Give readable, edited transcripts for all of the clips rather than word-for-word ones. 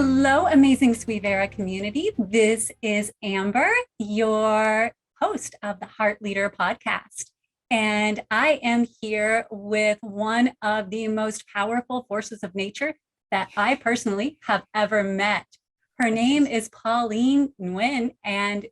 Hello, amazing Sweet Vera community. This is Amber, your host of the Heart Leader podcast. And I am here with one of the most powerful forces of nature that I personally have ever met. Her name is Pauline Nguyen, and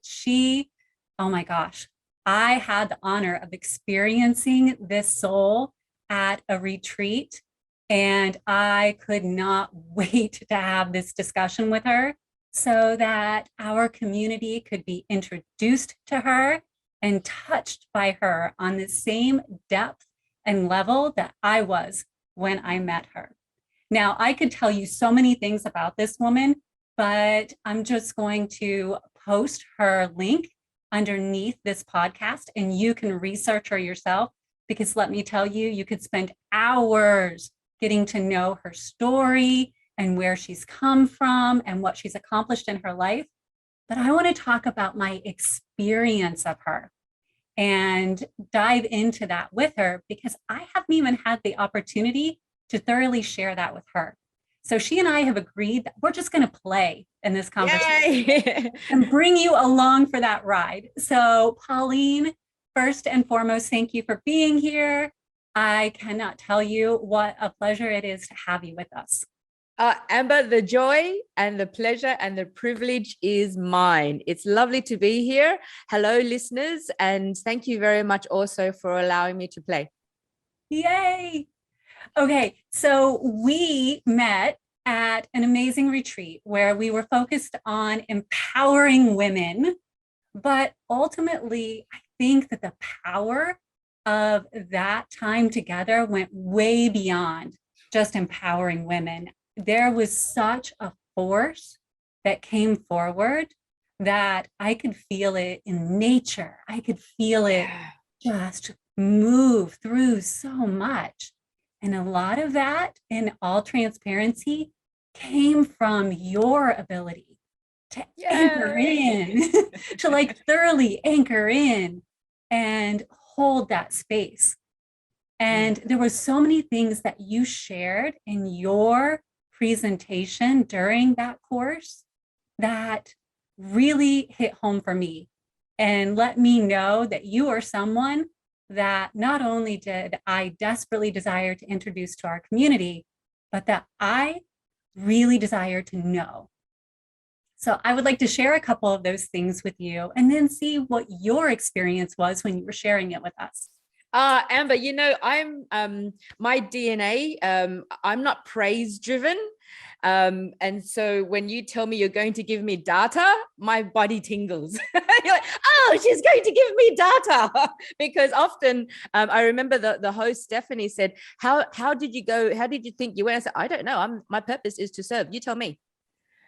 oh my gosh, I had the honor of experiencing this soul at a retreat. And I could not wait to have this discussion with her so that our community could be introduced to her and touched by her on the same depth and level that I was when I met her. Now, I could tell you so many things about this woman, but I'm just going to post her link underneath this podcast and you can research her yourself, because let me tell you, you could spend hours getting to know her story and where she's come from and what she's accomplished in her life. But I want to talk about my experience of her and dive into that with her, because I haven't even had the opportunity to thoroughly share that with her. So she and I have agreed that we're just going to play in this conversation and bring you along for that ride. So Pauline, first and foremost, thank you for being here. I cannot tell you what a pleasure it is to have you with us. Amber, the joy and the pleasure and the privilege is mine. It's lovely to be here. Hello, listeners, and thank you very much also for allowing me to play. Yay! Okay, so we met at an amazing retreat where we were focused on empowering women, but ultimately, I think that the power of that time together went way beyond just empowering women. There was such a force that came forward that I could feel it in nature. I could feel it just move through so much. And a lot of that, in all transparency, came from your ability to anchor in, to like thoroughly anchor in and hold that space. And there were so many things that you shared in your presentation during that course that really hit home for me and let me know that you are someone that not only did I desperately desire to introduce to our community, but that I really desire to know. So I would like to share a couple of those things with you and then see what your experience was when you were sharing it with us. Amber, you know, I'm my DNA, I'm not praise driven. And so when you tell me you're going to give me data, my body tingles. You're like, oh, she's going to give me data. Because often I remember the host, Stephanie, said, how did you go? How did you think you went? I said, I don't know. My purpose is to serve. You tell me.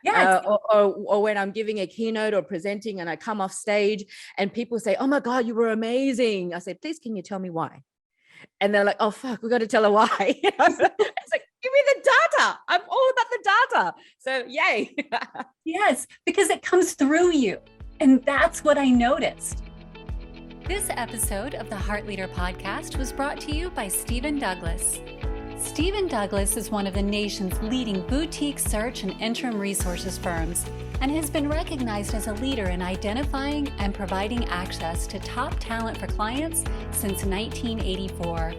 Yes. Or when I'm giving a keynote or presenting and I come off stage and people say, oh my God, you were amazing. I say, please, can you tell me why? And they're like, oh, fuck, we got to tell her why. It's like, give me the data. I'm all about the data. So yay. Yes, because it comes through you. And that's what I noticed. This episode of the Heart Leader podcast was brought to you by Stephen Douglas. Stephen Douglas is one of the nation's leading boutique search and interim resources firms and has been recognized as a leader in identifying and providing access to top talent for clients since 1984.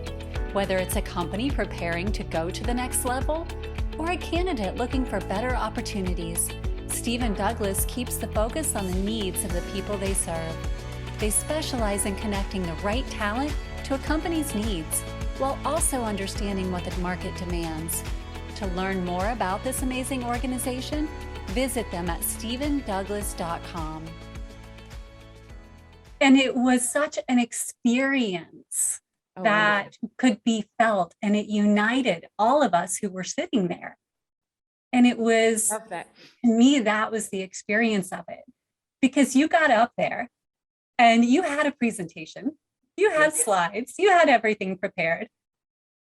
Whether it's a company preparing to go to the next level or a candidate looking for better opportunities, Stephen Douglas keeps the focus on the needs of the people they serve. They specialize in connecting the right talent to a company's needs, while also understanding what the market demands. To learn more about this amazing organization, visit them at stephendouglas.com. And it was such an experience that could be felt, and it united all of us who were sitting there. And it was, to me, that was the experience of it. Because you got up there and you had a presentation, you had slides, you had everything prepared,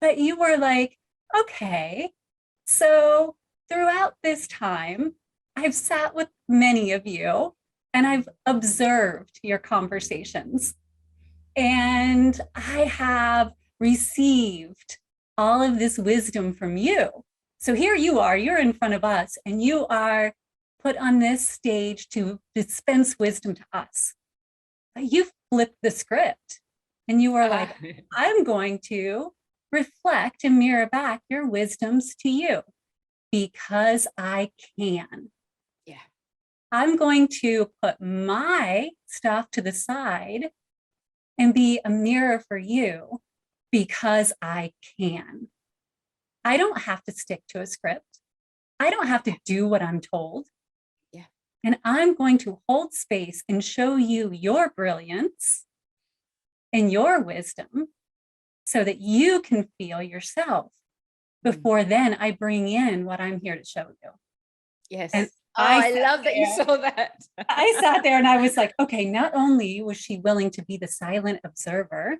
but you were like, okay, so throughout this time, I've sat with many of you and I've observed your conversations, and I have received all of this wisdom from you. So here you are, you're in front of us, and you are put on this stage to dispense wisdom to us. But you flipped the script and you were like, I'm going to reflect and mirror back your wisdoms to you because I can. Yeah. I'm going to put my stuff to the side and be a mirror for you because I can. I don't have to stick to a script. I don't have to do what I'm told. Yeah. And I'm going to hold space and show you your brilliance and your wisdom so that you can feel yourself. Before then, I bring in what I'm here to show you. Yes. And I love that you saw that. I sat there and I was like, okay, not only was she willing to be the silent observer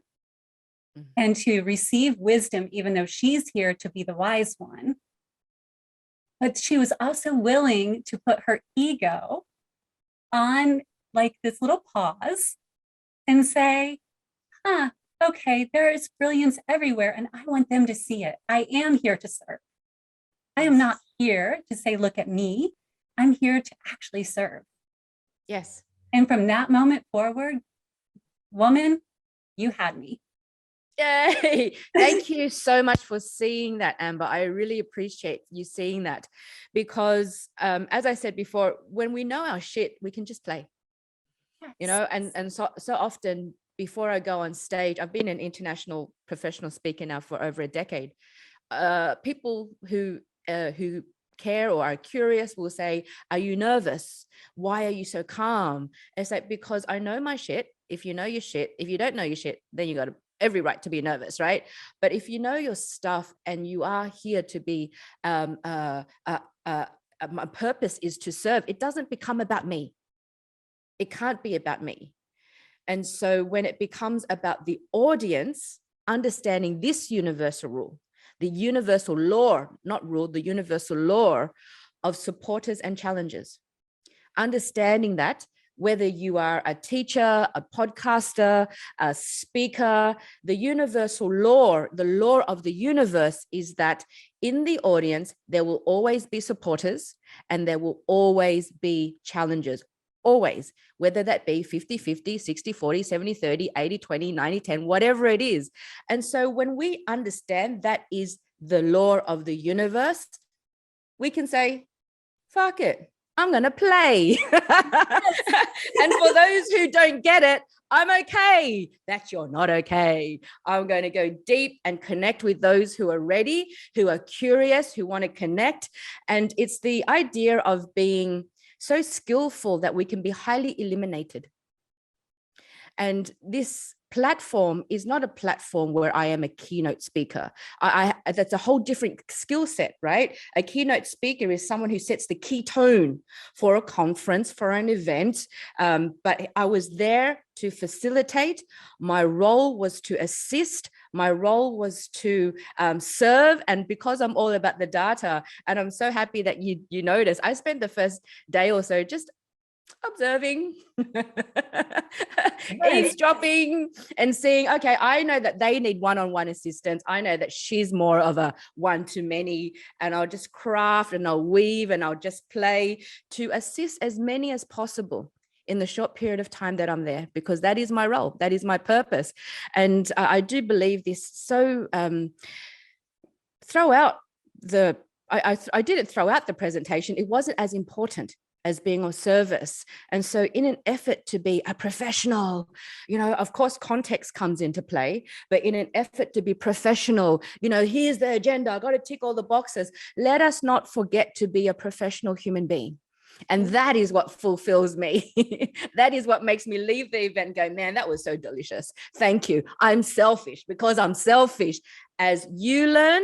and to receive wisdom, even though she's here to be the wise one, but she was also willing to put her ego on like this little pause and say, okay, there is brilliance everywhere and I want them to see it. I am here to serve. I am not here to say, look at me. I'm here to actually serve. Yes. And from that moment forward, woman, you had me. Yay. Thank you so much for seeing that, Amber. I really appreciate you seeing that because as I said before, when we know our shit, we can just play. Yes. You know, and so often before I go on stage, I've been an international professional speaker now for over a decade. People who care or are curious will say, are you nervous? Why are you so calm? It's like, because I know my shit. If you know your shit, if you don't know your shit, then you got every right to be nervous, right? But if you know your stuff and you are here to be, my purpose is to serve, it doesn't become about me. It can't be about me. And so when it becomes about the audience, understanding this universal rule, the universal law, not rule, the universal law of supporters and challengers. Understanding that whether you are a teacher, a podcaster, a speaker, the universal law, the law of the universe is that in the audience, there will always be supporters and there will always be challengers. Always, whether that be 50-50, 60-40, 70-30, 80-20, 90-10, whatever it is. And so when we understand that is the law of the universe, we can say, fuck it, I'm going to play. And for those who don't get it, I'm okay that you're not okay. I'm going to go deep and connect with those who are ready, who are curious, who want to connect. And it's the idea of being so skillful that we can be highly eliminated. And this platform is not a platform where I am a keynote speaker. That's a whole different skill set, right? A keynote speaker is someone who sets the key tone for a conference, for an event. But I was there to facilitate. My role was to assist. My role was to serve. And because I'm all about the data, and I'm so happy that you noticed, I spent the first day or so just observing, eavesdropping and seeing, okay, I know that they need one-on-one assistance. I know that she's more of a one-to-many, and I'll just craft and I'll weave and I'll just play to assist as many as possible in the short period of time that I'm there, because that is my role. That is my purpose. And I do believe this. So I didn't throw out the presentation. It wasn't as important as being of service. And so in an effort to be a professional, of course, context comes into play, but in an effort to be professional, here's the agenda, I got to tick all the boxes. Let us not forget to be a professional human being. And that is what fulfills me. That is what makes me leave the event and go, man, that was so delicious. Thank you. I'm selfish because I'm selfish. As you learn,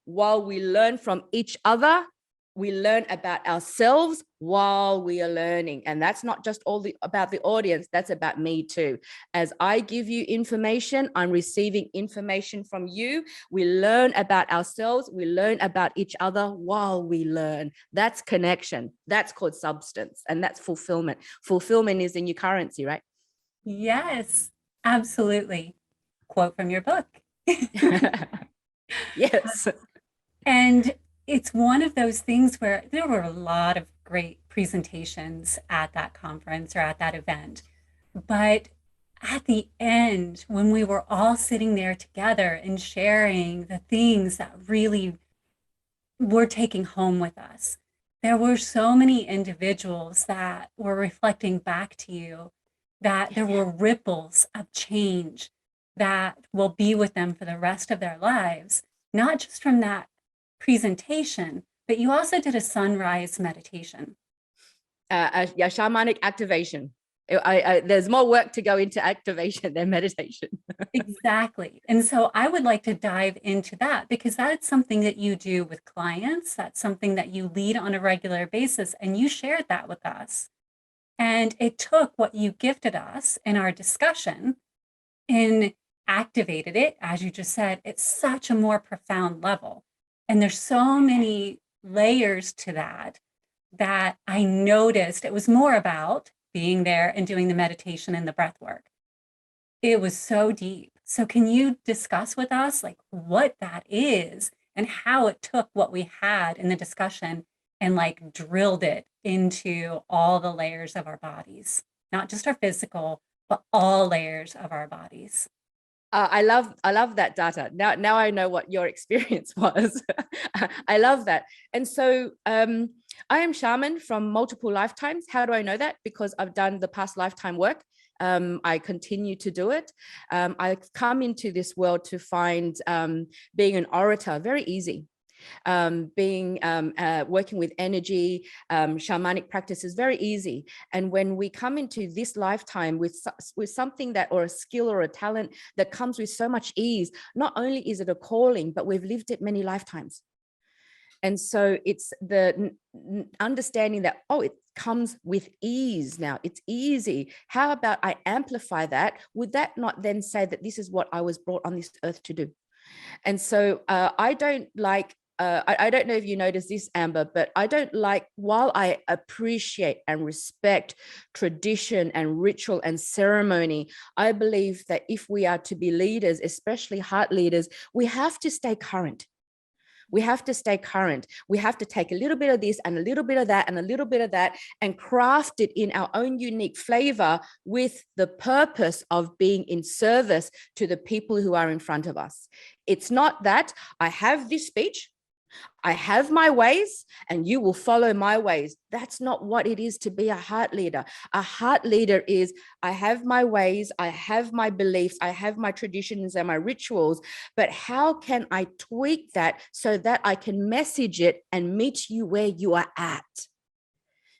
while we learn from each other, we learn about ourselves while we are learning. And that's not just about the audience, that's about me too. As I give you information, I'm receiving information from you. We learn about ourselves, we learn about each other while we learn. That's connection. That's called substance. And that's fulfillment. Fulfillment is in your currency, right? Yes, absolutely. Quote from your book. Yes. And it's one of those things where there were a lot of great presentations at that conference or at that event. But at the end, when we were all sitting there together and sharing the things that really were taking home with us, there were so many individuals that were reflecting back to you that there were ripples of change that will be with them for the rest of their lives, not just from that presentation, but you also did a sunrise meditation. Yeah, shamanic activation. There's more work to go into activation than meditation. Exactly. And so I would like to dive into that because that's something that you do with clients. That's something that you lead on a regular basis. And you shared that with us. And it took what you gifted us in our discussion and activated it, as you just said, it's such a more profound level. And there's so many layers to that that I noticed it was more about being there and doing the meditation and the breath work. It was so deep. So can you discuss with us like what that is and how it took what we had in the discussion and like drilled it into all the layers of our bodies, not just our physical, but all layers of our bodies? I love that data. Now I know what your experience was. I love that. And so I am shaman from multiple lifetimes. How do I know that? Because I've done the past lifetime work. I continue to do it. I've come into this world to find being an orator very easy. Working with energy, shamanic practice is very easy. And when we come into this lifetime with something that, or a skill or a talent that comes with so much ease, not only is it a calling, but we've lived it many lifetimes. And so it's the understanding that, oh, it comes with ease now. It's easy. How about I amplify that? Would that not then say that this is what I was brought on this earth to do? And so I don't like, I don't know if you notice this, Amber, but I don't like, while I appreciate and respect tradition and ritual and ceremony, I believe that if we are to be leaders, especially heart leaders, we have to stay current. We have to stay current. We have to take a little bit of this and a little bit of that and a little bit of that and craft it in our own unique flavor with the purpose of being in service to the people who are in front of us. It's not that I have this speech, I have my ways and you will follow my ways. That's not what it is to be a heart leader. A heart leader is, I have my ways, I have my beliefs, I have my traditions and my rituals, but how can I tweak that so that I can message it and meet you where you are at?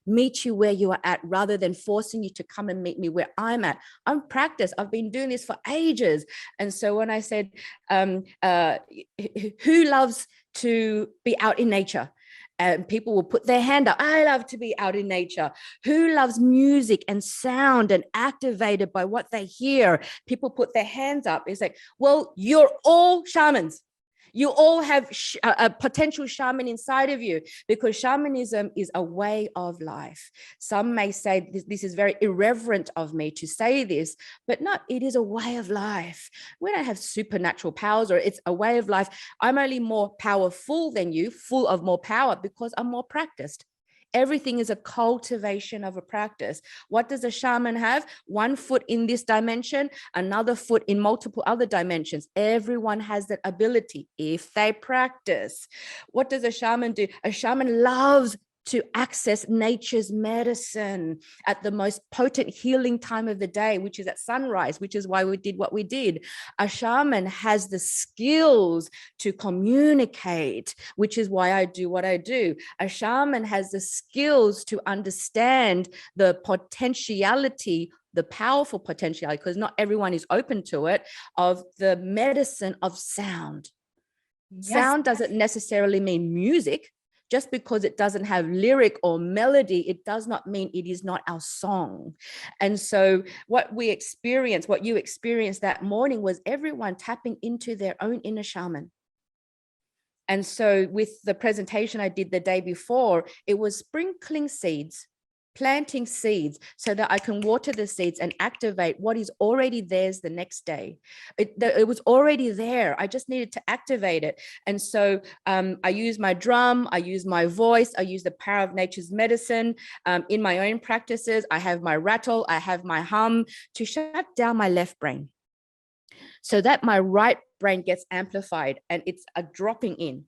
Meet you where you are at rather than forcing you to come and meet me where I'm at. I'm practiced. I've been doing this for ages. And so when I said, who loves to be out in nature? And people will put their hand up. I love to be out in nature. Who loves music and sound and activated by what they hear? People put their hands up. It's like, well, you're all shamans. You all have a potential shaman inside of you, because shamanism is a way of life. Some may say this is very irreverent of me to say this, but no, it is a way of life. We don't have supernatural powers, or it's a way of life. I'm only more powerful than you, full of more power, because I'm more practiced. Everything is a cultivation of a practice. What does a shaman have? One foot in this dimension, another foot in multiple other dimensions. Everyone has that ability if they practice. What does a shaman do? A shaman loves to access nature's medicine at the most potent healing time of the day, which is at sunrise, which is why we did what we did. A shaman has the skills to communicate, which is why I do what I do. A shaman has the skills to understand the potentiality, the powerful potentiality, because not everyone is open to it, of the medicine of sound. Yes. Sound doesn't necessarily mean music. Just because it doesn't have lyric or melody, it does not mean it is not our song. And so what you experienced that morning was everyone tapping into their own inner shaman. And so with the presentation I did the day before, it was sprinkling seeds planting seeds so that I can water the seeds and activate what is already theirs the next day. It was already there. I just needed to activate it. And so I use my drum, I use my voice, I use the power of nature's medicine. In my own practices, I have my rattle, I have my hum to shut down my left brain so that my right brain gets amplified, and it's a dropping in.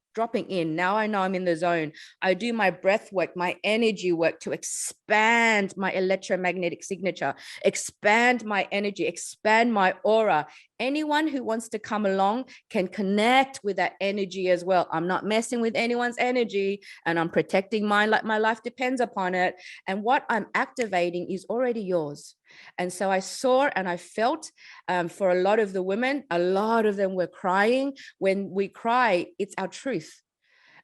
Now I know I'm in the zone. I do my breath work, my energy work to expand my electromagnetic signature, expand my energy, expand my aura. Anyone who wants to come along can connect with that energy as well. I'm not messing with anyone's energy, and I'm protecting mine like my life depends upon it. And what I'm activating is already yours. And so I saw and I felt for a lot of the women, a lot of them were crying. When we cry, it's our truth.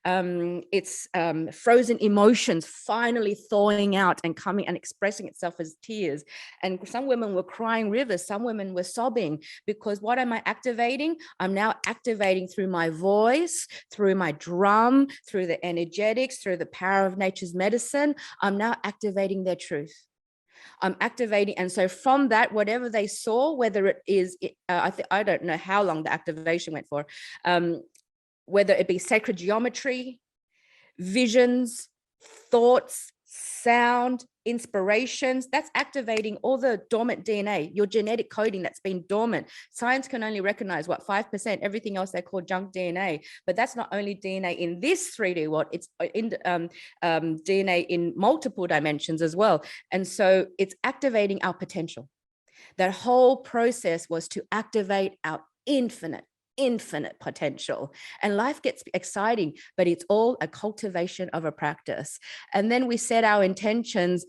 It's frozen emotions finally thawing out and coming and expressing itself as tears. And some women were crying rivers, some women were sobbing, because what am I activating? I'm now activating through my voice, through my drum, through the energetics, through the power of nature's medicine. I'm now activating their truth. I'm activating. And so from that, whatever they saw, whether it is, I don't know how long the activation went for, whether it be sacred geometry, visions, thoughts, sound, inspirations, that's activating all the dormant DNA, your genetic coding that's been dormant. Science can only recognize 5%, everything else they call junk DNA. But that's not only DNA in this 3D world, it's in DNA in multiple dimensions as well. And so it's activating our potential. That whole process was to activate our infinite potential, and life gets exciting, but it's all a cultivation of a practice. And then we set our intentions,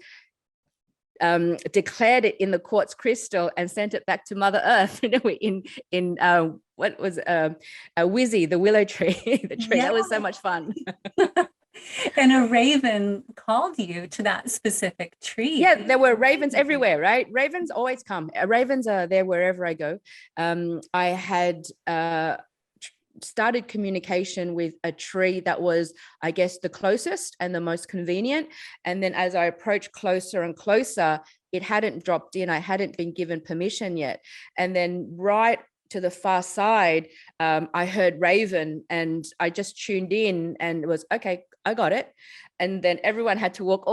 declared it in the quartz crystal, and sent it back to Mother Earth. in what was a Wizzy, the willow tree, the tree. Yeah. That was so much fun. And a raven called you to that specific tree. Yeah, there were ravens everywhere, right? Ravens always come. Ravens are there wherever I go. I had started communication with a tree that was, I guess, the closest and the most convenient. And then as I approached closer and closer, it hadn't dropped in. I hadn't been given permission yet. And then right to the far side, I heard raven, and I just tuned in, and it was, okay, I got it. And then everyone had to walk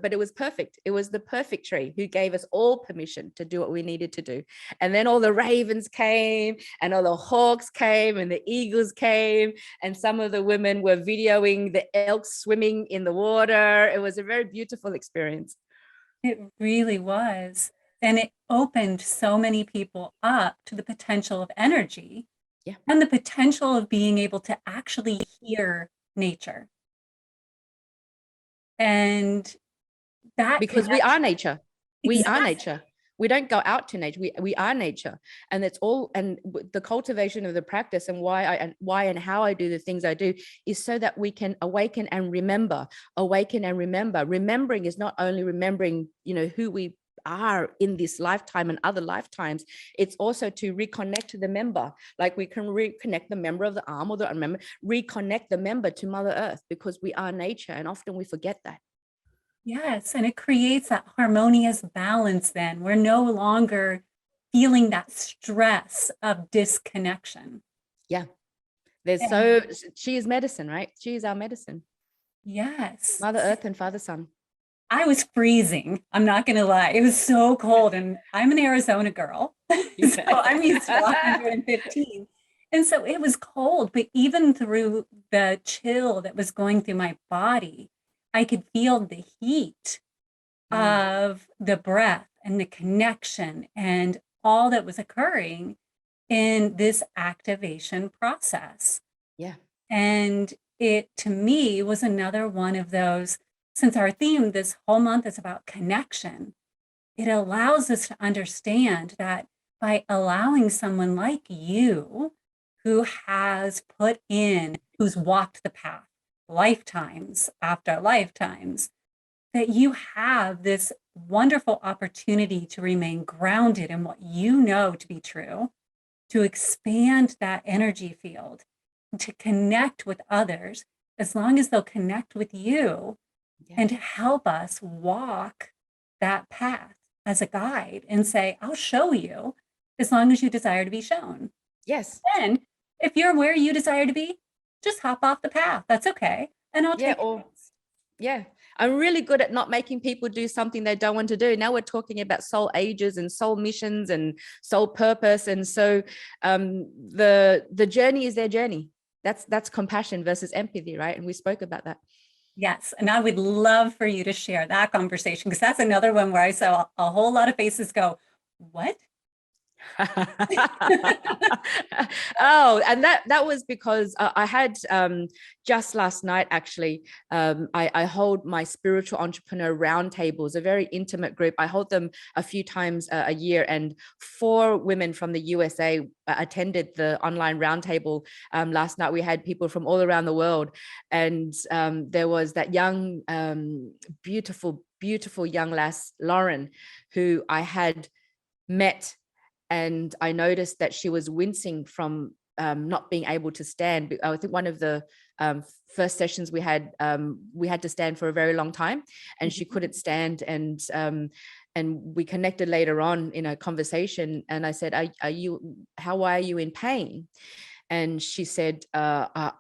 but it was perfect. It was the perfect tree who gave us all permission to do what we needed to do. And then all the ravens came, and all the hawks came, and the eagles came, and some of the women were videoing the elks swimming in the water. It was a very beautiful experience. It really was. And it opened so many people up to the potential of energy, yeah, and the potential of being able to actually hear nature. And that, because we are nature. We are nature. We don't go out to nature. We are nature. And it's all, and the cultivation of the practice, and why and how I do the things I do, is so that we can awaken and remember. Remembering is not only remembering, who we are in this lifetime and other lifetimes. It's also to reconnect to the member. Like we can reconnect the member of the arm or the member, reconnect the member to Mother Earth, because we are nature, and often we forget that. Yes, and it creates that harmonious balance. Then we're no longer feeling that stress of disconnection. Yeah, she is medicine, right? She is our medicine. Yes, Mother Earth and Father Sun. I was freezing. I'm not going to lie. It was so cold, and I'm an Arizona girl, so I'm used to 115. And so it was cold, but even through the chill that was going through my body, I could feel the heat of the breath and the connection and all that was occurring in this activation process. Yeah. And it, to me, was another one of those, since our theme this whole month is about connection, it allows us to understand that by allowing someone like you, who has who's walked the path lifetimes after lifetimes, that you have this wonderful opportunity to remain grounded in what you know to be true, to expand that energy field, to connect with others. As long as they'll connect with you, Yeah. and help us walk that path as a guide and say, I'll show you as long as you desire to be shown. Yes. And if you're where you desire to be, just hop off the path. That's okay. And I'll Yeah. take Or it. yeah, I'm really good at not making people do something they don't want to do. Now we're talking about soul ages and soul missions and soul purpose. And so the journey is their journey. That's compassion versus empathy, right? And we spoke about that. Yes. And I would love for you to share that conversation because that's another one where I saw a whole lot of faces go, what? Oh, and that was because I had just last night actually. I hold my spiritual entrepreneur roundtables, a very intimate group. I hold them a few times a year, and 4 women from the USA attended the online roundtable last night. We had people from all around the world, and there was that young, beautiful young lass, Lauren, who I had met, and I noticed that she was wincing from not being able to stand. I think one of the first sessions we had to stand for a very long time, and she couldn't stand. And we connected later on in a conversation, and I said, how are you in pain? And she said, I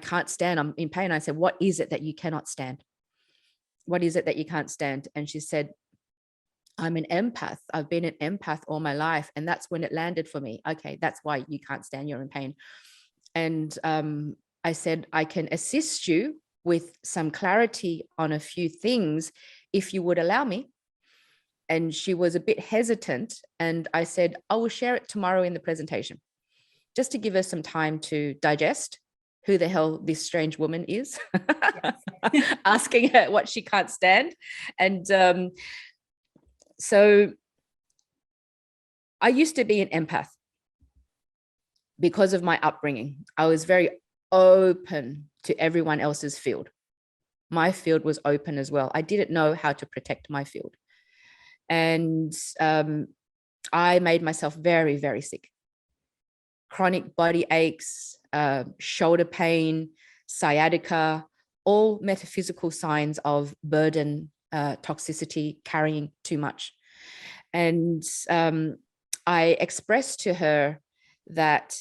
can't stand, I'm in pain. I said, what is it that you cannot stand? What is it that you can't stand? And she said, I'm an empath. I've been an empath all my life. And that's when it landed for me. Okay, that's why you can't stand, you're in pain. And I said, I can assist you with some clarity on a few things if you would allow me. And she was a bit hesitant. And I said, I will share it tomorrow in the presentation, just to give her some time to digest who the hell this strange woman is, asking her what she can't stand. And so I used to be an empath because of my upbringing. I was very open to everyone else's field. My field was open as well. I didn't know how to protect my field. And I made myself very, very sick. Chronic body aches, shoulder pain, sciatica, all metaphysical signs of burden, toxicity, carrying too much. And I expressed to her that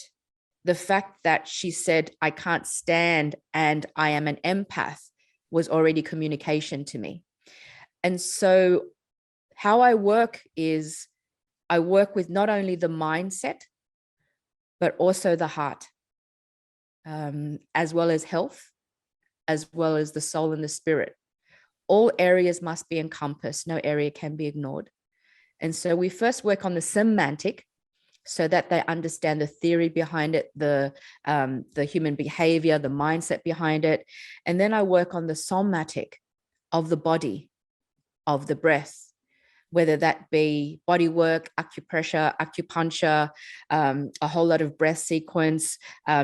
the fact that she said, I can't stand and I am an empath, was already communication to me. And so how I work is I work with not only the mindset, but also the heart, as well as health, as well as the soul and the spirit. All areas must be encompassed. No area can be ignored. And so we first work on the semantic, so that they understand the theory behind it, the human behavior, the mindset behind it. And then I work on the somatic of the body, of the breath, whether that be body work, acupressure, acupuncture, a whole lot of breath sequence,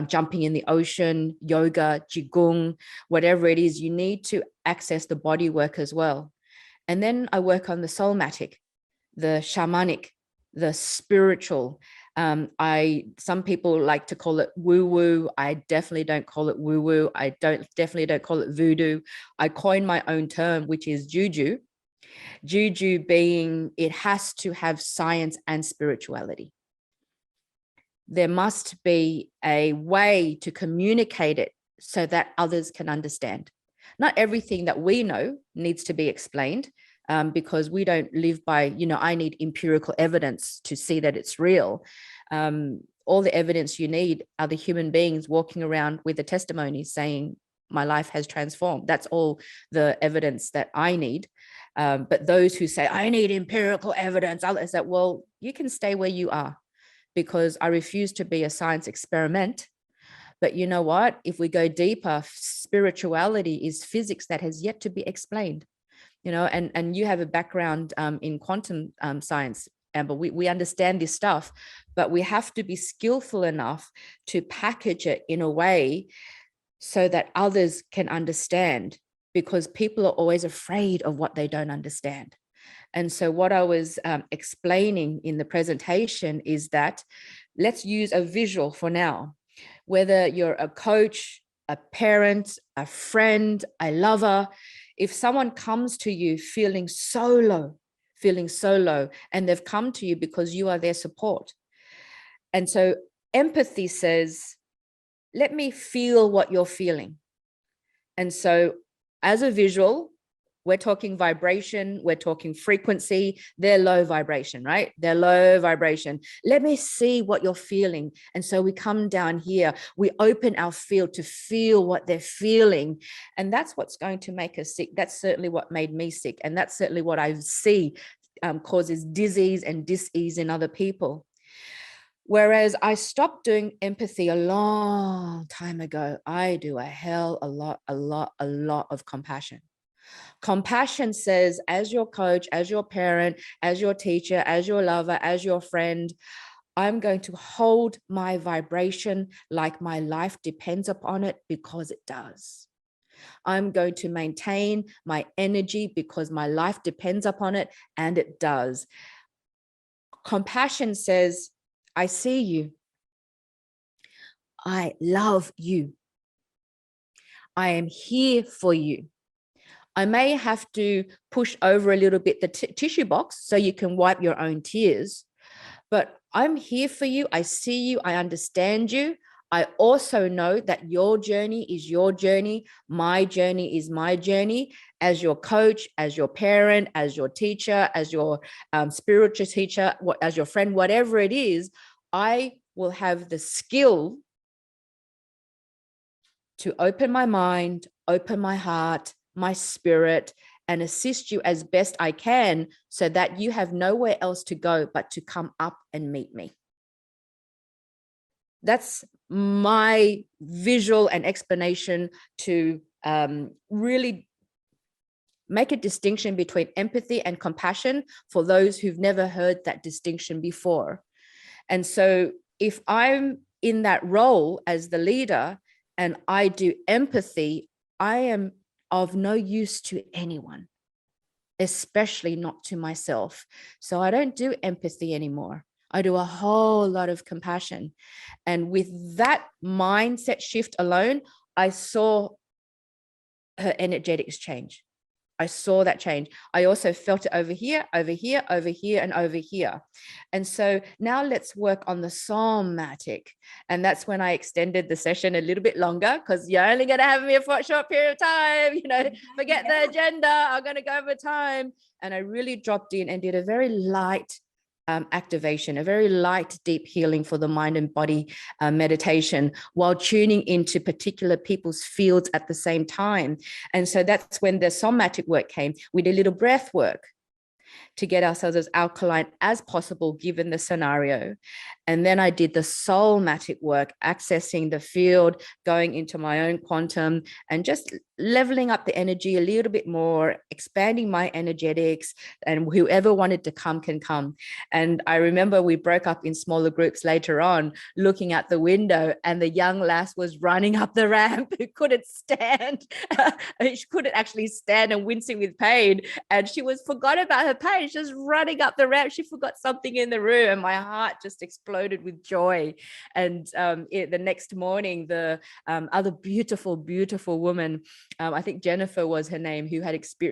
jumping in the ocean, yoga, qigong, whatever it is, you need to access the body work as well. And then I work on the somatic, the shamanic, the spiritual. Some people like to call it woo-woo. I definitely don't call it woo-woo. I definitely don't call it voodoo. I coined my own term, which is juju. Juju being, it has to have science and spirituality. There must be a way to communicate it so that others can understand. Not everything that we know needs to be explained. Because we don't live by, I need empirical evidence to see that it's real. All the evidence you need are the human beings walking around with a testimony saying, my life has transformed. That's all the evidence that I need. But those who say, I need empirical evidence, others that, well, you can stay where you are, because I refuse to be a science experiment. But you know what? If we go deeper, spirituality is physics that has yet to be explained. And you have a background in quantum science, Amber. We understand this stuff, but we have to be skillful enough to package it in a way so that others can understand, because people are always afraid of what they don't understand. And so what I was explaining in the presentation is that let's use a visual for now. Whether you're a coach, a parent, a friend, a lover, if someone comes to you feeling so low, and they've come to you because you are their support. And so empathy says, let me feel what you're feeling. And so as a visual, we're talking vibration, we're talking frequency, they're low vibration, right? They're low vibration. Let me see what you're feeling. And so we come down here, we open our field to feel what they're feeling. And that's what's going to make us sick. That's certainly what made me sick. And that's certainly what I see causes disease and dis-ease in other people. Whereas I stopped doing empathy a long time ago, I do a lot of compassion. Compassion says, as your coach, as your parent, as your teacher, as your lover, as your friend, I'm going to hold my vibration like my life depends upon it, because it does. I'm going to maintain my energy because my life depends upon it, and it does. Compassion says, I see you. I love you. I am here for you. I may have to push over a little bit the tissue box so you can wipe your own tears, but I'm here for you. I see you. I understand you. I also know that your journey is your journey. My journey is my journey. As your coach, as your parent, as your teacher, as your spiritual teacher, as your friend, whatever it is, I will have the skill to open my mind, open my heart, my spirit, and assist you as best I can, so that you have nowhere else to go but to come up and meet me. That's my visual and explanation to really make a distinction between empathy and compassion for those who've never heard that distinction before. And so if I'm in that role as the leader and I do empathy, I am of no use to anyone, especially not to myself. So I don't do empathy anymore. I do a whole lot of compassion. And with that mindset shift alone, I saw her energetics change. I saw that change. I also felt it over here, over here, over here, and over here. And so now let's work on the somatic. And that's when I extended the session a little bit longer, because you're only going to have me for a short period of time. Forget the agenda. I'm going to go over time. And I really dropped in and did a very light activation, a very light, deep healing for the mind and body meditation, while tuning into particular people's fields at the same time. And so that's when the somatic work came. We did a little breath work to get ourselves as alkaline as possible given the scenario. And then I did the soulmatic work, accessing the field, going into my own quantum, and just leveling up the energy a little bit more, expanding my energetics, and whoever wanted to come can come. And I remember we broke up in smaller groups later on, looking at the window, and the young lass was running up the ramp who couldn't stand. She couldn't actually stand and wincing with pain. And she forgot about her pain. She was running up the ramp. She forgot something in the room, and my heart just exploded with joy. And the next morning, the other beautiful woman, I think Jennifer was her name, who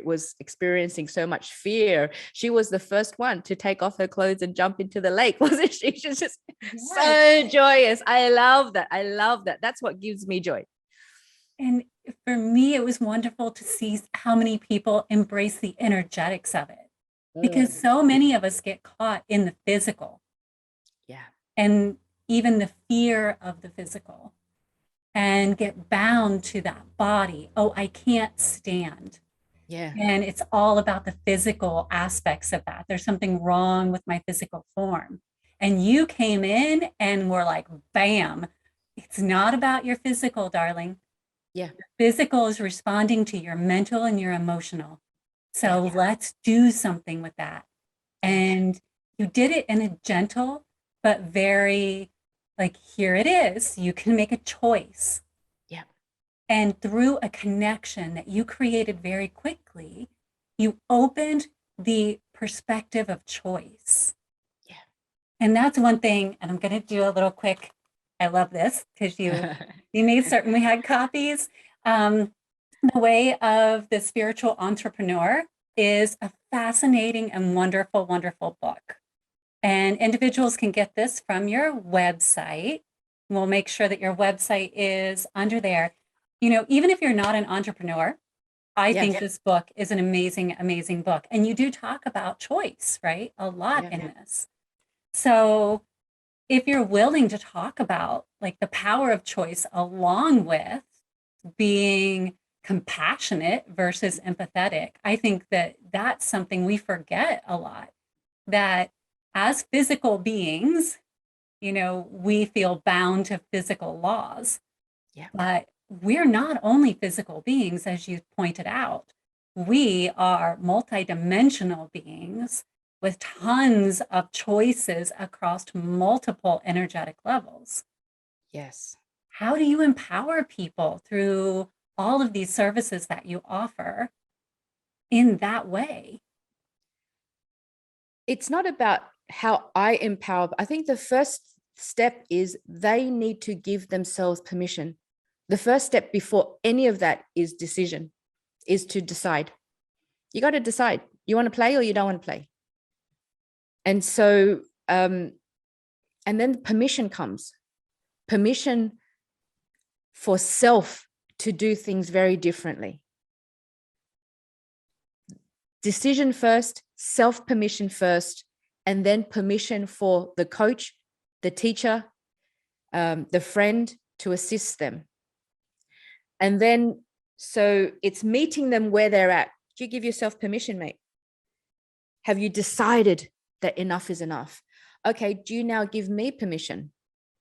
was experiencing so much fear. She was the first one to take off her clothes and jump into the lake, wasn't she? She was just so joyous. I love that. That's what gives me joy. And for me, it was wonderful to see how many people embrace the energetics of it, because so many of us get caught in the physical. Yeah. And even the fear of the physical, and get bound to that body. Oh, I can't stand. Yeah. And it's all about the physical aspects of that. There's something wrong with my physical form. And you came in and were like, bam, it's not about your physical, darling. Yeah. Your physical is responding to your mental and your emotional. So let's do something with that. And you did it in a gentle, but very, like, here it is. You can make a choice. Yeah. And through a connection that you created very quickly, you opened the perspective of choice. Yeah. And that's one thing, and I'm going to do a little quick, I love this, because you made certain we had copies. The Way of the Spiritual Entrepreneur is a fascinating and wonderful, wonderful book. And individuals can get this from your website. We'll make sure that your website is under there. You know, even if you're not an entrepreneur, I think Yes. this book is an amazing, amazing book. And you do talk about choice, right? A lot Yeah. in this. So if you're willing to talk about like the power of choice along with being compassionate versus empathetic, I think that that's something we forget a lot, that as physical beings, you know, we feel bound to physical laws, Yeah. but we're not only physical beings, as you pointed out, we are multidimensional beings with tons of choices across multiple energetic levels. Yes. How do you empower people through all of these services that you offer in that way? It's not about how I empower. I think the first step is they need to give themselves permission. The first step before any of that is decision, is to decide. You got to decide. You want to play or you don't want to play. And so, and then permission comes. Permission for self to do things very differently. Decision first, self permission first, and then permission for the coach, the teacher, the friend to assist them. And then, so it's meeting them where they're at. Do you give yourself permission, mate? Have you decided that enough is enough? Okay, do you now give me permission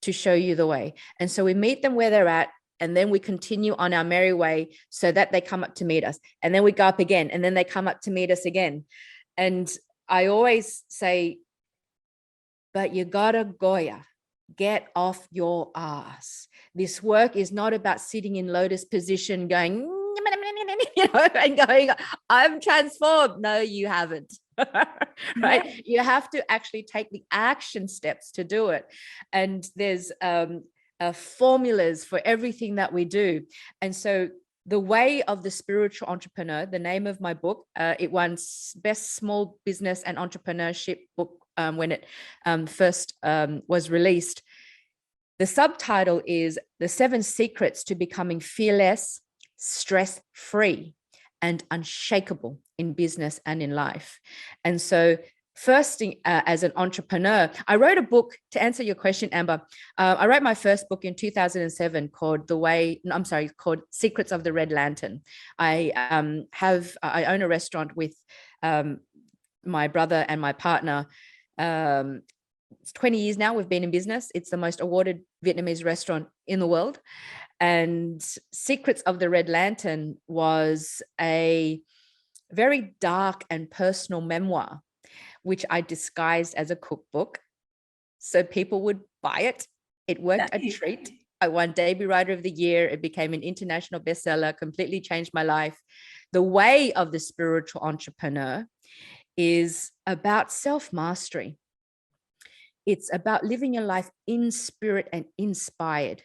to show you the way? And so we meet them where they're at, and then we continue on our merry way so that they come up to meet us. And then we go up again, and then they come up to meet us again. And I always say, but you gotta Goya, get off your ass. This work is not about sitting in lotus position going, you know, and going, I'm transformed. No, you haven't. Right? Yeah. You have to actually take the action steps to do it. And there's formulas for everything that we do. And so The Way of the Spiritual Entrepreneur, the name of my book, it won Best Small Business and Entrepreneurship book when it first was released. The subtitle is The 7 Secrets to Becoming Fearless, Stress-Free, and Unshakable in Business and in Life. And so first thing, as an entrepreneur, I wrote a book to answer your question, Amber. I wrote my first book in 2007 called called Secrets of the Red Lantern. I own a restaurant with my brother and my partner. It's 20 years now we've been in business. It's the most awarded Vietnamese restaurant in the world. And Secrets of the Red Lantern was a very dark and personal memoir, which I disguised as a cookbook so people would buy it. It worked a treat. I won Debut Writer of the Year. It became an international bestseller, completely changed my life. The Way of the Spiritual Entrepreneur is about self-mastery. It's about living your life in spirit and inspired.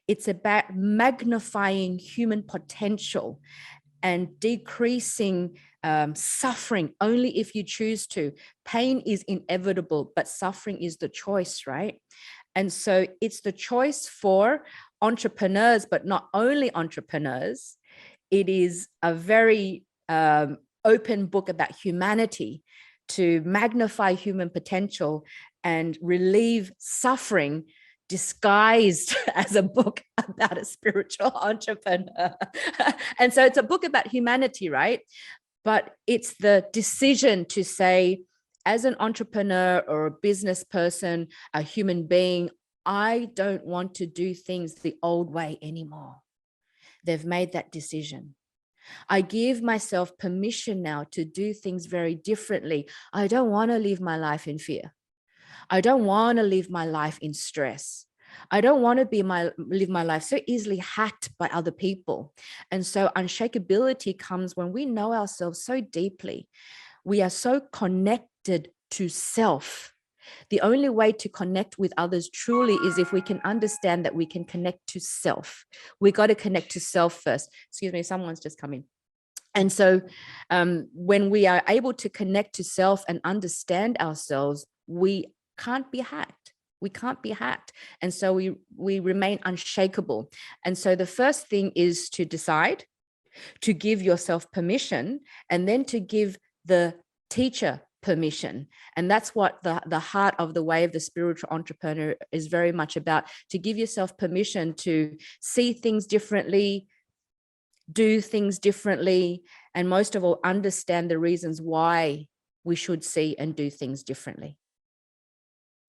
It's about magnifying human potential and decreasing suffering only if you choose to. Pain is inevitable, but suffering is the choice, right? And so it's the choice for entrepreneurs, but not only entrepreneurs. It is a very open book about humanity to magnify human potential and relieve suffering, disguised as a book about a spiritual entrepreneur. And so it's a book about humanity, right? But it's the decision to say, as an entrepreneur or a business person, a human being, I don't want to do things the old way anymore. They've made that decision. I give myself permission now to do things very differently. I don't want to live my life in fear. I don't want to live my life in stress. I don't want to live my life so easily hacked by other people. And so unshakability comes when we know ourselves so deeply. We are so connected to self The only way to connect with others truly is if we can understand that we can connect to self. We got to connect to self first. Excuse me, someone's just come in. And so when we are able to connect to self and understand ourselves, we can't be hacked. We can't be hacked. And so we remain unshakable. And so the first thing is to decide, to give yourself permission, and then to give the teacher permission. And that's what the heart of the way of the spiritual entrepreneur is very much about, to give yourself permission to see things differently, do things differently, and most of all, understand the reasons why we should see and do things differently.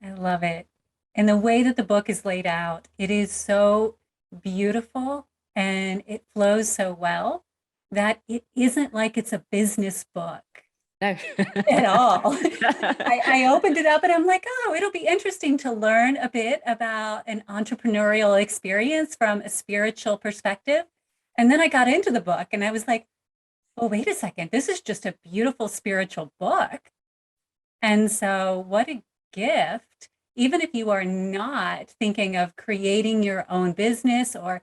I love it. And the way that the book is laid out, it is so beautiful and it flows so well that it isn't like it's a business book. No. At all. I opened it up and I'm like, oh, it'll be interesting to learn a bit about an entrepreneurial experience from a spiritual perspective. And then I got into the book and I was like, oh, wait a second, this is just a beautiful spiritual book. And so what a gift, even if you are not thinking of creating your own business, or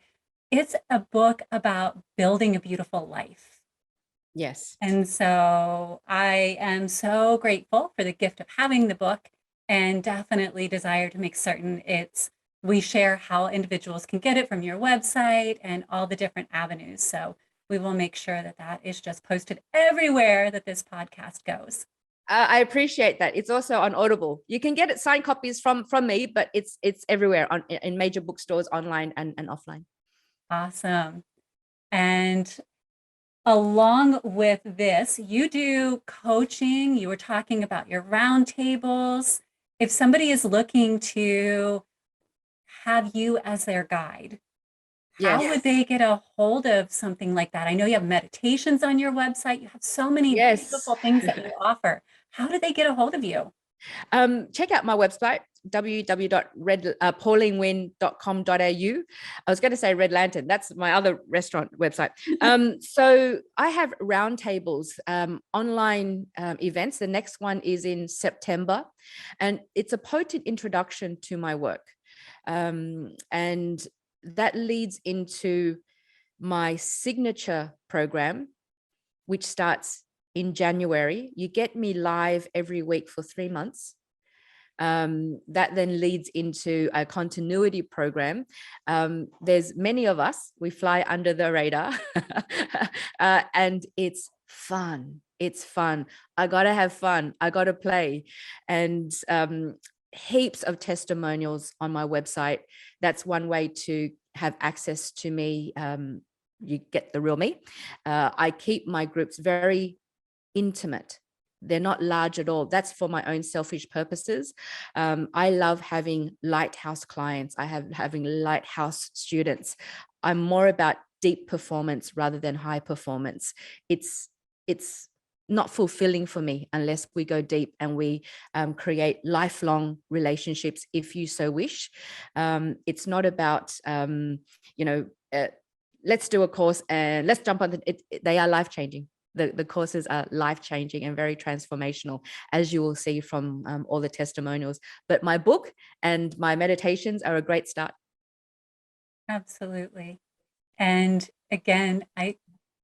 it's a book about building a beautiful life. Yes. And so I am so grateful for the gift of having the book, and definitely desire to make certain we share how individuals can get it from your website and all the different avenues. So we will make sure that that is just posted everywhere that this podcast goes. I appreciate that. It's also on Audible. You can get it signed copies from me, but it's everywhere in major bookstores, online and offline. Awesome. And along with this, you do coaching. You were talking about your roundtables. If somebody is looking to have you as their guide, how would they get a hold of something like that? I know you have meditations on your website. You have so many beautiful things that you offer. How do they get a hold of you? Check out my website, www.paulinenguyen.com.au. I was going to say Red Lantern. That's my other restaurant website. So I have roundtables, online events. The next one is in September, and it's a potent introduction to my work. And that leads into my signature program, which starts in January. You get me live every week for 3 months. That then leads into a continuity program. There's many of us, we fly under the radar, and it's fun. It's fun. I got to have fun. I got to play. And heaps of testimonials on my website. That's one way to have access to me. You get the real me. I keep my groups very intimate. They're not large at all. That's for my own selfish purposes. I love having lighthouse clients. Having lighthouse students. I'm more about deep performance rather than high performance. It's not fulfilling for me unless we go deep and we create lifelong relationships, if you so wish. It's not about, let's do a course and let's jump on it. They are life-changing. The courses are life-changing and very transformational, as you will see from all the testimonials. But my book and my meditations are a great start. Absolutely. And again,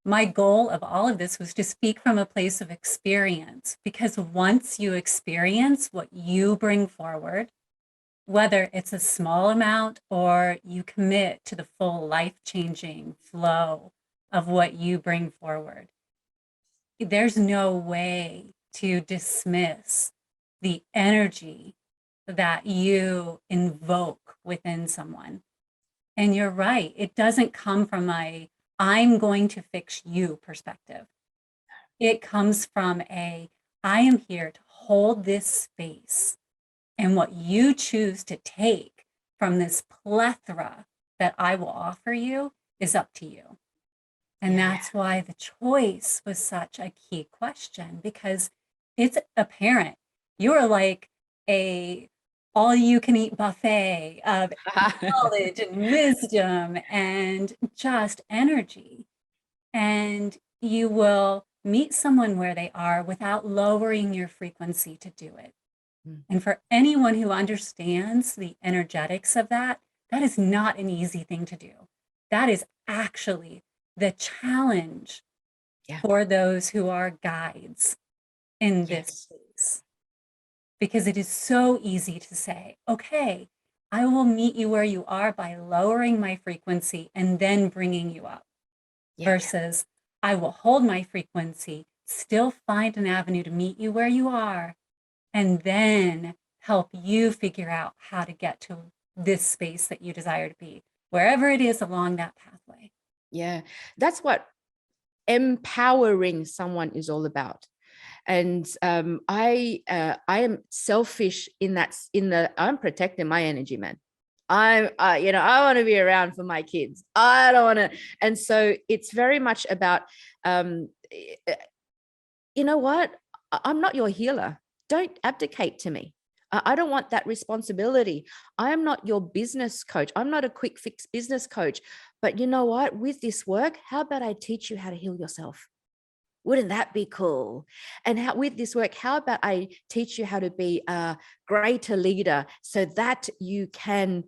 my goal of all of this was to speak from a place of experience, because once you experience what you bring forward, whether it's a small amount or you commit to the full life-changing flow of what you bring forward, there's no way to dismiss the energy that you invoke within someone. And you're right, it doesn't come from I'm going to fix you perspective. It comes from I am here to hold this space, and what you choose to take from this plethora that I will offer you is up to you. And that's why the choice was such a key question, because it's apparent you're like a all-you-can-eat buffet of knowledge and wisdom and just energy. And you will meet someone where they are without lowering your frequency to do it. Mm. And for anyone who understands the energetics of that, that is not an easy thing to do. That is actually the challenge Yeah. for those who are guides in this Yes. space. Because it is so easy to say, okay, I will meet you where you are by lowering my frequency and then bringing you up. Yeah. Versus I will hold my frequency, still find an avenue to meet you where you are, and then help you figure out how to get to this space that you desire to be, wherever it is along that pathway. Yeah. That's what empowering someone is all about. And I am selfish in that, I'm protecting my energy, man. I want to be around for my kids. I don't want to. And so it's very much about, you know what? I'm not your healer. Don't abdicate to me. I don't want that responsibility. I am not your business coach. I'm not a quick fix business coach. But you know what? With this work, how about I teach you how to heal yourself? Wouldn't that be cool? And how, with this work, how about I teach you how to be a greater leader so that you can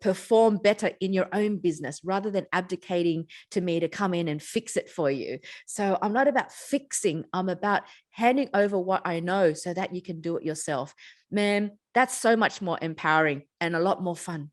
perform better in your own business rather than abdicating to me to come in and fix it for you. So I'm not about fixing. I'm about handing over what I know so that you can do it yourself. Man, that's so much more empowering and a lot more fun.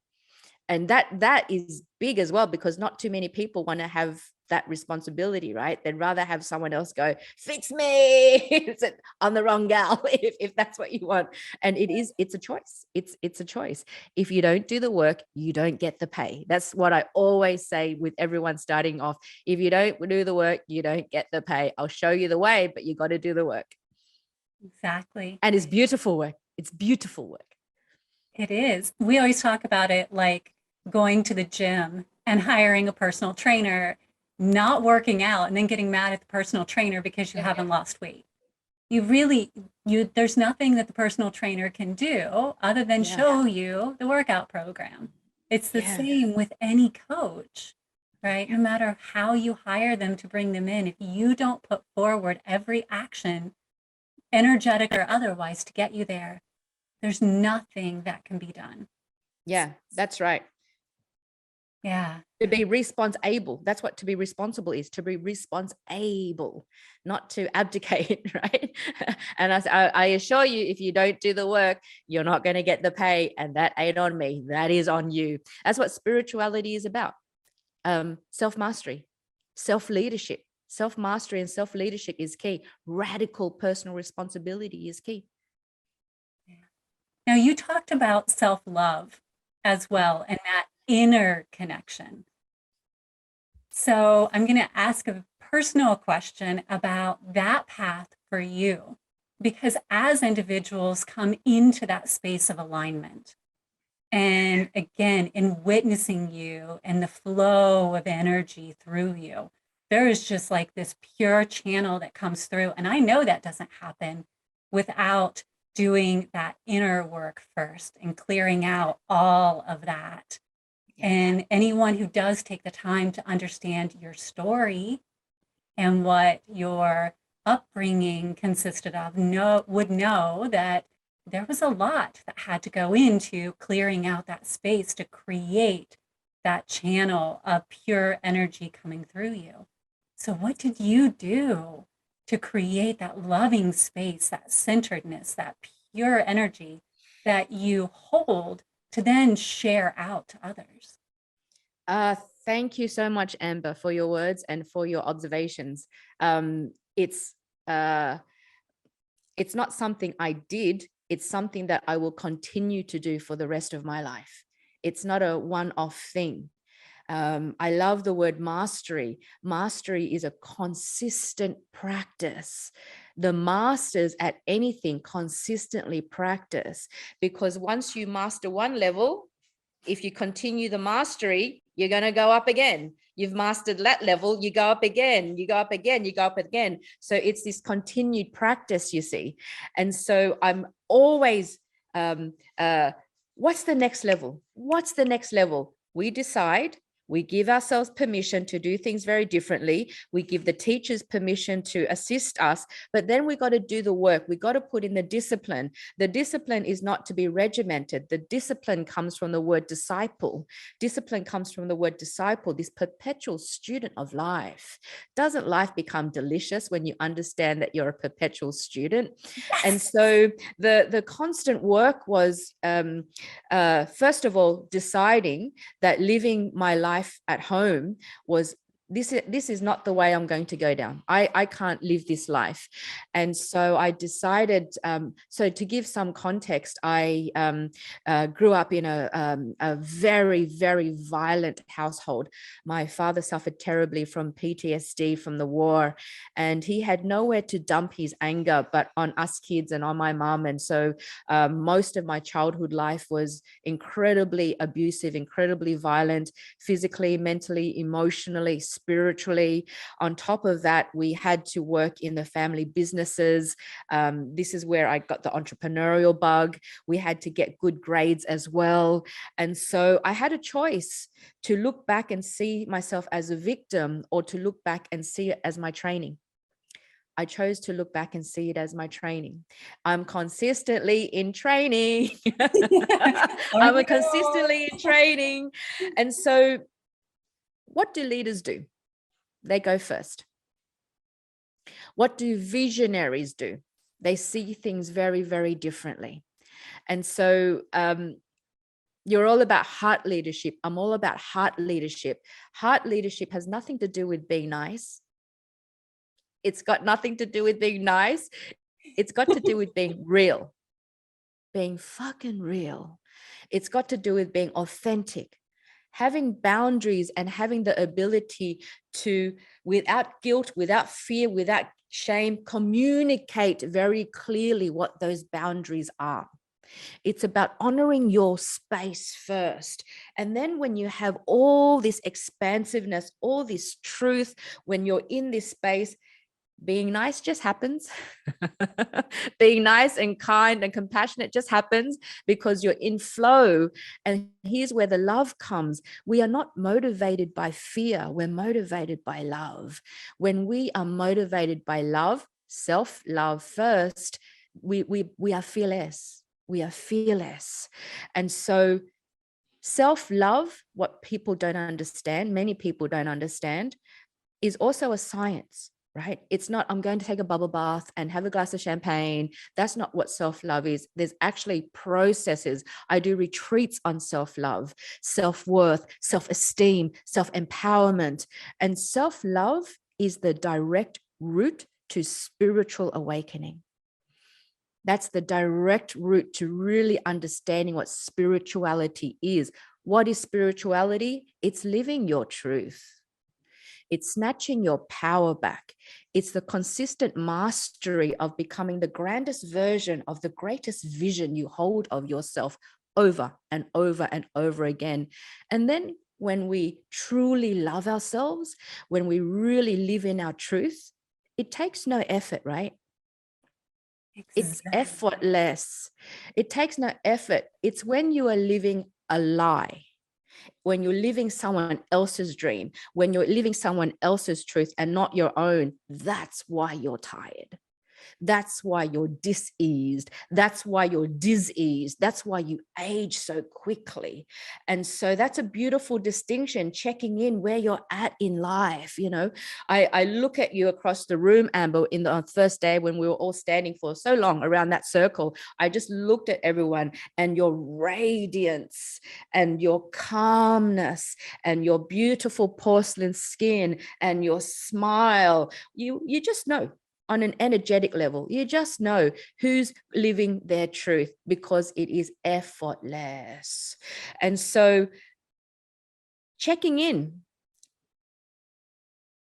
And that is big as well, because not too many people want to have that responsibility, right? They'd rather have someone else go, fix me. I'm the wrong gal, if that's what you want. And it's a choice. It's a choice. If you don't do the work, you don't get the pay. That's what I always say with everyone starting off. If you don't do the work, you don't get the pay. I'll show you the way, but you got to do the work. Exactly. And it's beautiful work. It's beautiful work. It is. We always talk about it like going to the gym and hiring a personal trainer, not working out, and then getting mad at the personal trainer because you haven't lost weight. There's nothing that the personal trainer can do other than show you the workout program. It's the same with any coach, right? No matter how you hire them to bring them in, if you don't put forward every action, energetic or otherwise, to get you there, there's nothing that can be done. Yeah, that's right. Yeah. To be responsible. That's what to be responsible is, to be responsible, not to abdicate, right? And I assure you, if you don't do the work, you're not going to get the pay. And that ain't on me. That is on you. That's what spirituality is about. Self-mastery, self-leadership, self-mastery and self-leadership is key. Radical personal responsibility is key. Now, you talked about self-love as well and that inner connection. So I'm going to ask a personal question about that path for you, because as individuals come into that space of alignment, and again, in witnessing you and the flow of energy through you, there is just like this pure channel that comes through. And I know that doesn't happen without doing that inner work first and clearing out all of that. And anyone who does take the time to understand your story and what your upbringing consisted of would know that there was a lot that had to go into clearing out that space to create that channel of pure energy coming through you. So what did you do to create that loving space, that centeredness, that pure energy that you hold to then share out to others? Thank you so much, Amber, for your words and for your observations. It's not something I did. It's something that I will continue to do for the rest of my life. It's not a one-off thing. I love the word mastery. Mastery is a consistent practice. The masters at anything consistently practice, because once you master one level, if you continue the mastery, you're going to go up again. You've mastered that level, you go up again, you go up again, you go up again. So it's this continued practice, you see. And so I'm always, what's the next level? What's the next level? We decide, We give ourselves permission to do things very differently. We give the teachers permission to assist us, but then we got to do the work. We got to put in the discipline. The discipline is not to be regimented. The discipline comes from the word disciple. Discipline comes from the word disciple, this perpetual student of life. Doesn't life become delicious when you understand that you're a perpetual student? Yes. And so the constant work was, first of all, deciding that living my life at home was this is not the way I'm going to go down. I can't live this life. And so I decided, so to give some context, I grew up in a very, very violent household. My father suffered terribly from PTSD from the war, and he had nowhere to dump his anger but on us kids and on my mom. And so most of my childhood life was incredibly abusive, incredibly violent, physically, mentally, emotionally, spiritually. On top of that, we had to work in the family businesses. This is where I got the entrepreneurial bug. We had to get good grades as well. And so I had a choice to look back and see myself as a victim, or to look back and see it as my training. I chose to look back and see it as my training. I'm consistently in training. I'm consistently in training. And so what do leaders do? They go first. What do visionaries do? They see things very, very differently. And so you're all about heart leadership. I'm all about heart leadership. Heart leadership has nothing to do with being nice. It's got nothing to do with being nice. It's got to do with being real, being fucking real. It's got to do with being authentic, having boundaries, and having the ability to, without guilt, without fear, without shame, communicate very clearly what those boundaries are. It's about honoring your space first. And then when you have all this expansiveness, all this truth, when you're in this space, being nice just happens. Being nice and kind and compassionate just happens because you're in flow. And here's where the love comes. We are not motivated by fear. We're motivated by love. When we are motivated by love, self-love first, we are fearless. We are fearless. And so self-love, what people don't understand, many people don't understand, is also a science. Right? It's not, I'm going to take a bubble bath and have a glass of champagne. That's not what self-love is. There's actually processes. I do retreats on self-love, self-worth, self-esteem, self-empowerment. And self-love is the direct route to spiritual awakening. That's the direct route to really understanding what spirituality is. What is spirituality? It's living your truth. It's snatching your power back. It's the consistent mastery of becoming the grandest version of the greatest vision you hold of yourself over and over and over again. And then when we truly love ourselves, when we really live in our truth, it takes no effort, right? Exactly. It's effortless. It takes no effort. It's when you are living a lie, when you're living someone else's dream, when you're living someone else's truth and not your own, that's why you're tired. That's why you're diseased. That's why you're diseased. That's why you age so quickly. And so that's a beautiful distinction, checking in where you're at in life. You know, I look at you across the room, Amber, on the first day when we were all standing for so long around that circle. I just looked at everyone, and your radiance and your calmness and your beautiful porcelain skin and your smile, you just know. On an energetic level, you just know who's living their truth because it is effortless. And so checking in,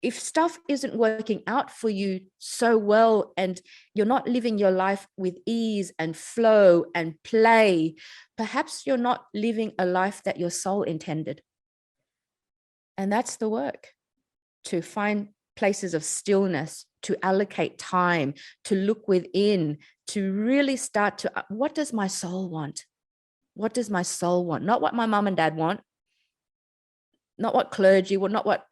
if stuff isn't working out for you so well and you're not living your life with ease and flow and play, perhaps you're not living a life that your soul intended. And that's the work, to find places of stillness, to allocate time, to look within, to really start to, what does my soul want? What does my soul want? Not what my mom and dad want. not what clergy, well, not what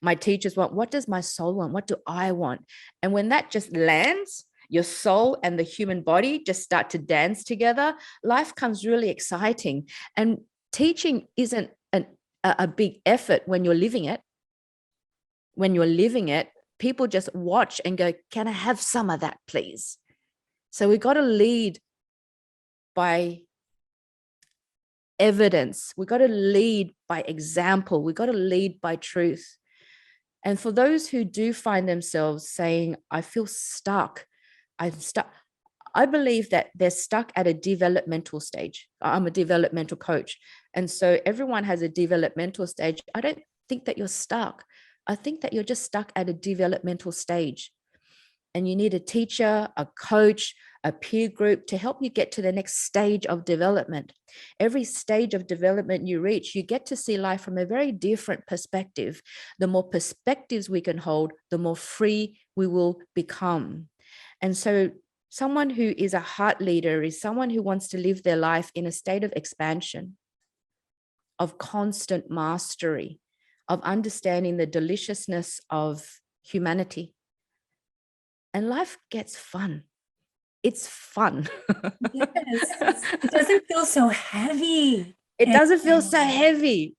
my teachers want. What does my soul want? What do I want? And when that just lands, your soul and the human body just start to dance together, life comes really exciting. And teaching isn't a big effort when you're living it. When you're living it, people just watch and go, can I have some of that, please? So we got to lead by evidence. We got to lead by example. We got to lead by truth. And for those who do find themselves saying, I feel stuck, I'm stuck, I believe that they're stuck at a developmental stage. I'm a developmental coach. And so everyone has a developmental stage. I don't think that you're stuck. I think that you're just stuck at a developmental stage. And you need a teacher, a coach, a peer group to help you get to the next stage of development. Every stage of development you reach, you get to see life from a very different perspective. The more perspectives we can hold, the more free we will become. And so someone who is a heart leader is someone who wants to live their life in a state of expansion, of constant mastery, of understanding the deliciousness of humanity. And life gets fun. It's fun. Yes. It doesn't feel so heavy. It doesn't feel so heavy.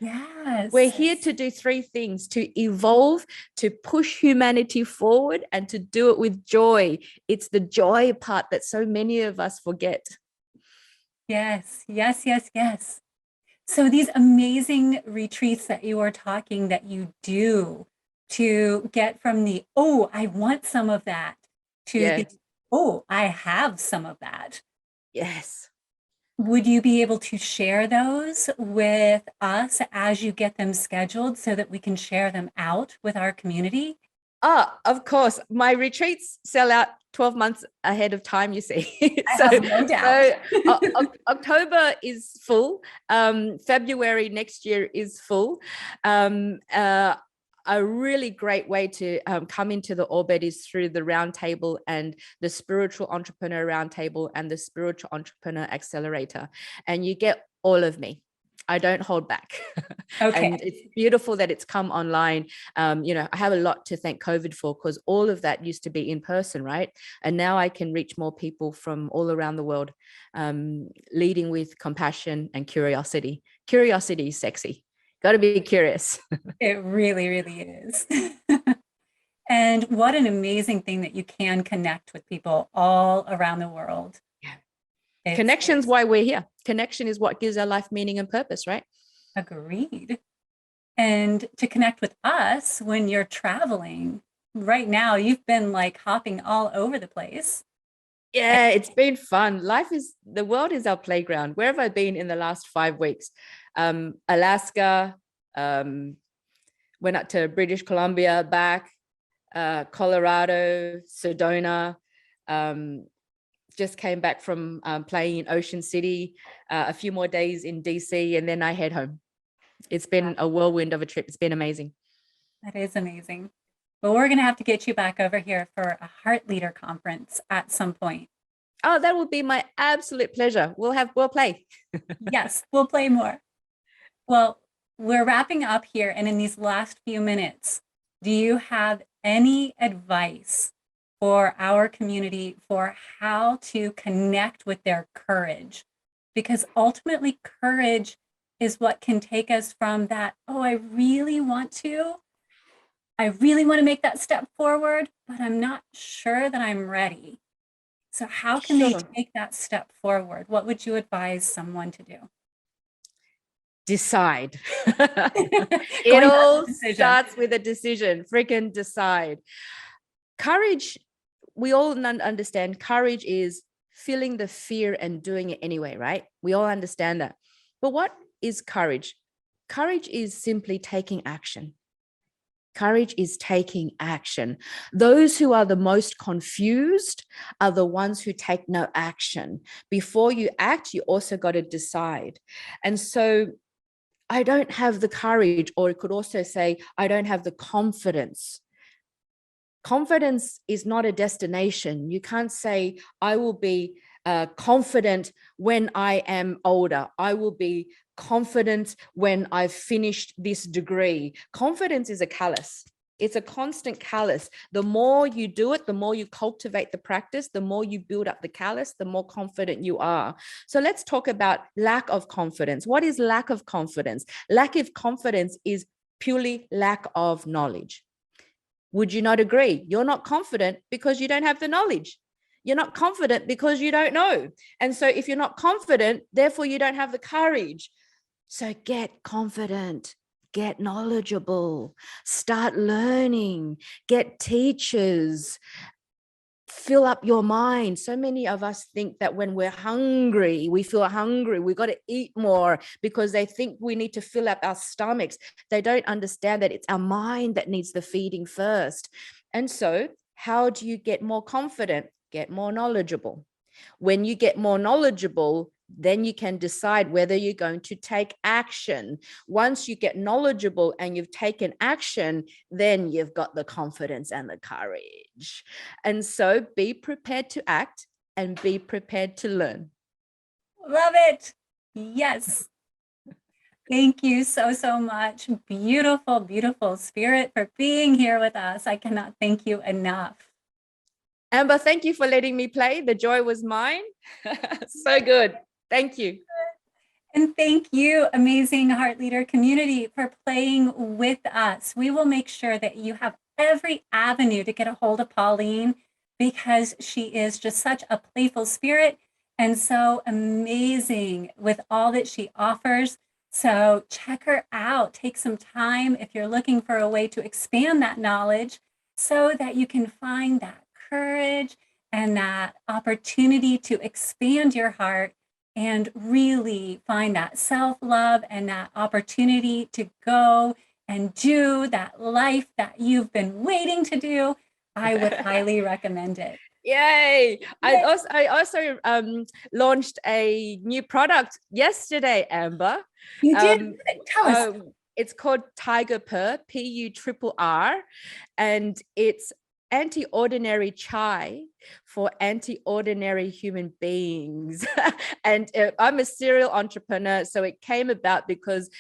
Yes. We're here to do three things: to evolve, to push humanity forward, and to do it with joy. It's the joy part that so many of us forget. Yes, yes, yes, yes. So these amazing retreats that you are talking that you do to get from the, oh, I want some of that, to the, oh, I have some of that. Yes. Would you be able to share those with us as you get them scheduled so that we can share them out with our community? Oh, of course. My retreats sell out 12 months ahead of time, you see. I have no doubt. October is full. February next year is full. A really great way to come into the orbit is through the roundtable and the spiritual entrepreneur roundtable and the spiritual entrepreneur accelerator. And you get all of me. I don't hold back. Okay. And it's beautiful that it's come online. I have a lot to thank COVID for, because all of that used to be in person, right? And now I can reach more people from all around the world, leading with compassion and curiosity. Curiosity is sexy. Got to be curious. It really, really is. And what an amazing thing that you can connect with people all around the world. Yeah. Connection's why we're here. Connection is what gives our life meaning and purpose, right? Agreed. And to connect with us when you're traveling, right now you've been like hopping all over the place. Yeah, it's been fun. The world is our playground. Where have I been in the last 5 weeks? Alaska, went up to British Columbia, back, Colorado, Sedona, just came back from playing in Ocean City, a few more days in DC, and then I head home. It's been a whirlwind of a trip. It's been amazing. That is amazing. Well, we're going to have to get you back over here for a Heart Leader conference at some point. Oh, that would be my absolute pleasure. We'll play. Yes, we'll play more. Well, we're wrapping up here. And in these last few minutes, do you have any advice for our community for how to connect with their courage? Because ultimately, courage is what can take us from that, oh, I really want to make that step forward, but I'm not sure that I'm ready. So how can they take that step forward? What would you advise someone to do? Decide. It all starts with a decision. Freaking decide. Courage, we all understand courage is feeling the fear and doing it anyway, right? We all understand that. But what is courage? Courage is simply taking action. Courage is taking action. Those who are the most confused are the ones who take no action. Before you act, you also got to decide. And so I don't have the courage, or it could also say, I don't have the confidence. Confidence is not a destination. You can't say, I will be confident when I am older. I will be confident when I've finished this degree. Confidence is a callus. It's a constant callus. The more you do it, the more you cultivate the practice, the more you build up the callus, the more confident you are. So let's talk about lack of confidence. What is lack of confidence? Lack of confidence is purely lack of knowledge. Would you not agree? You're not confident because you don't have the knowledge. You're not confident because you don't know. And so if you're not confident, therefore you don't have the courage. So get confident. Get knowledgeable, start learning, get teachers, fill up your mind. So many of us think that when we're hungry, we feel hungry, we got to eat more because they think we need to fill up our stomachs. They don't understand that it's our mind that needs the feeding first. And so how do you get more confident? Get more knowledgeable. When you get more knowledgeable, then you can decide whether you're going to take action. Once you get knowledgeable and you've taken action, then you've got the confidence and the courage. And so be prepared to act and be prepared to learn. Love it. Yes. Thank you so, so much. Beautiful, beautiful spirit for being here with us. I cannot thank you enough. Amber, thank you for letting me play. The joy was mine. So good. Thank you. And thank you, amazing Heart Leader community, for playing with us. We will make sure that you have every avenue to get a hold of Pauline because she is just such a playful spirit and so amazing with all that she offers. So check her out. Take some time if you're looking for a way to expand that knowledge so that you can find that courage and that opportunity to expand your heart and really find that self-love and that opportunity to go and do that life that you've been waiting to do. I would highly recommend it. Yay. I also launched a new product yesterday, Amber. You did? Tell us. It's called Tiger Purr, PURR, and it's anti-ordinary chai for anti-ordinary human beings. And I'm a serial entrepreneur, so it came about because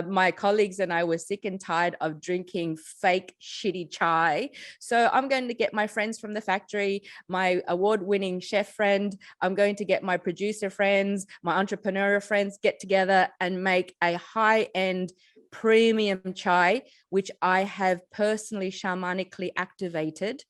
my colleagues and I were sick and tired of drinking fake shitty chai. So I'm going to get my friends from the factory, my award-winning chef friend, I'm going to get my producer friends, my entrepreneur friends, get together and make a high-end premium chai, which I have personally shamanically activated.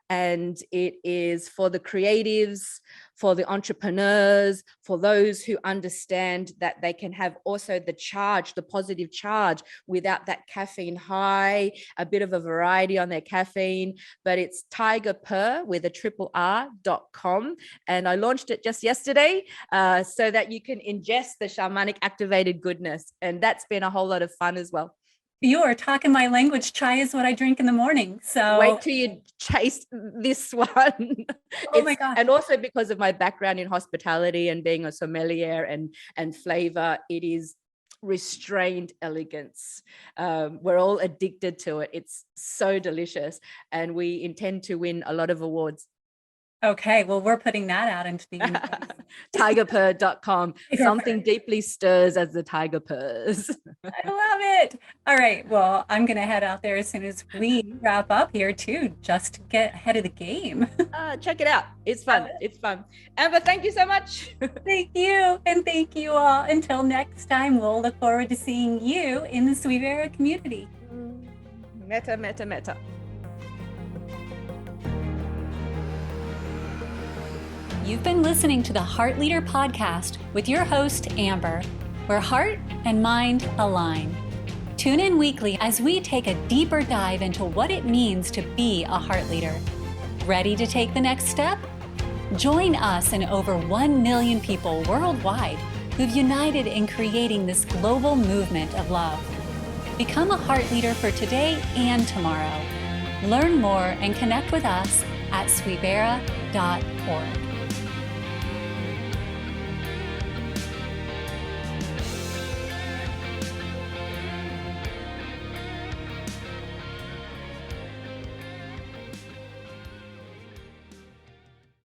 And it is for the creatives, for the entrepreneurs, for those who understand that they can have also the charge, the positive charge without that caffeine high, a bit of a variety on their caffeine. But it's tigerpurr with a RRR.com. And I launched it just yesterday so that you can ingest the shamanic activated goodness. And that's been a whole lot of fun as well. You are talking my language. Chai is what I drink in the morning. So wait till you taste this one. Oh my gosh. And also because of my background in hospitality and being a sommelier and flavor, it is restrained elegance. We're all addicted to it. It's so delicious. And we intend to win a lot of awards. Okay, well, we're putting that out into the universe. Tigerpurr.com. Something deeply stirs as the tiger purrs. I love it. All right, well, I'm going to head out there as soon as we wrap up here too, just to get ahead of the game. Check it out. It's fun. It's fun. Amber, thank you so much. Thank you. And thank you all. Until next time, we'll look forward to seeing you in the Sweet Vera community. Meta, meta, meta. You've been listening to the Heart Leader podcast with your host, Amber, where heart and mind align. Tune in weekly as we take a deeper dive into what it means to be a heart leader. Ready to take the next step? Join us and over 1 million people worldwide who've united in creating this global movement of love. Become a heart leader for today and tomorrow. Learn more and connect with us at sweetvera.org.